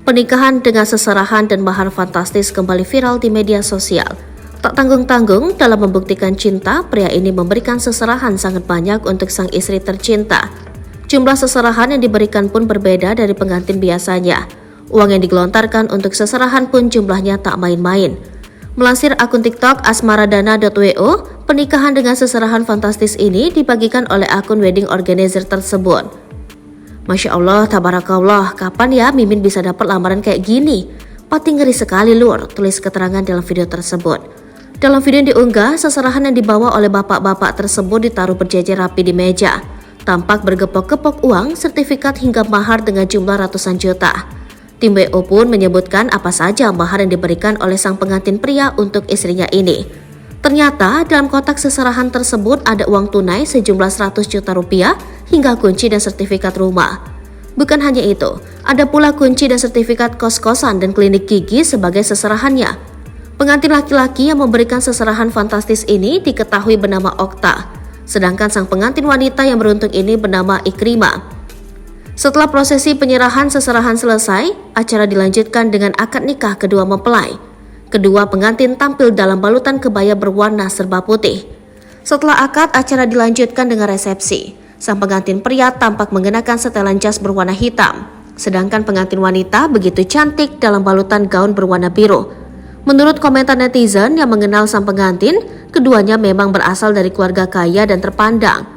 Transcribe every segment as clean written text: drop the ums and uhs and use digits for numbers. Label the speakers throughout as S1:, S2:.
S1: Pernikahan dengan seserahan dan mahar fantastis kembali viral di media sosial. Tak tanggung-tanggung dalam membuktikan cinta, pria ini memberikan seserahan sangat banyak untuk sang istri tercinta. Jumlah seserahan yang diberikan pun berbeda dari pengantin biasanya. Uang yang digelontarkan untuk seserahan pun jumlahnya tak main-main. Melansir akun TikTok asmaradana.wo, pernikahan dengan seserahan fantastis ini dibagikan oleh akun wedding organizer tersebut. Masya Allah, tabarakallah, kapan ya Mimin bisa dapat lamaran kayak gini? Pati ngeri sekali lur, tulis keterangan dalam video tersebut. Dalam video yang diunggah, seserahan yang dibawa oleh bapak-bapak tersebut ditaruh berjejer rapi di meja. Tampak bergepok-gepok uang, sertifikat hingga mahar dengan jumlah ratusan juta. Tim WO pun menyebutkan apa saja mahar yang diberikan oleh sang pengantin pria untuk istrinya ini. Ternyata dalam kotak seserahan tersebut ada uang tunai sejumlah 100 juta rupiah hingga kunci dan sertifikat rumah. Bukan hanya itu, ada pula kunci dan sertifikat kos-kosan dan klinik gigi sebagai seserahannya. Pengantin laki-laki yang memberikan seserahan fantastis ini diketahui bernama Okta, sedangkan sang pengantin wanita yang beruntung ini bernama Ikrimah. Setelah prosesi penyerahan seserahan selesai, acara dilanjutkan dengan akad nikah kedua mempelai. Kedua pengantin tampil dalam balutan kebaya berwarna serba putih. Setelah akad, acara dilanjutkan dengan resepsi. Sang pengantin pria tampak mengenakan setelan jas berwarna hitam, sedangkan pengantin wanita begitu cantik dalam balutan gaun berwarna biru. Menurut komentar netizen yang mengenal sang pengantin, keduanya memang berasal dari keluarga kaya dan terpandang.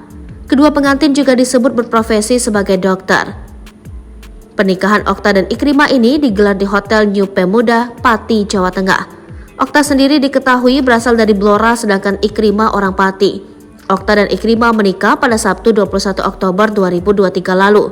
S1: Kedua pengantin juga disebut berprofesi sebagai dokter. Pernikahan Okta dan Ikrimah ini digelar di Hotel New Pemuda, Pati, Jawa Tengah. Okta sendiri diketahui berasal dari Blora, sedangkan Ikrimah orang Pati. Okta dan Ikrimah menikah pada Sabtu 21 Oktober 2023 lalu.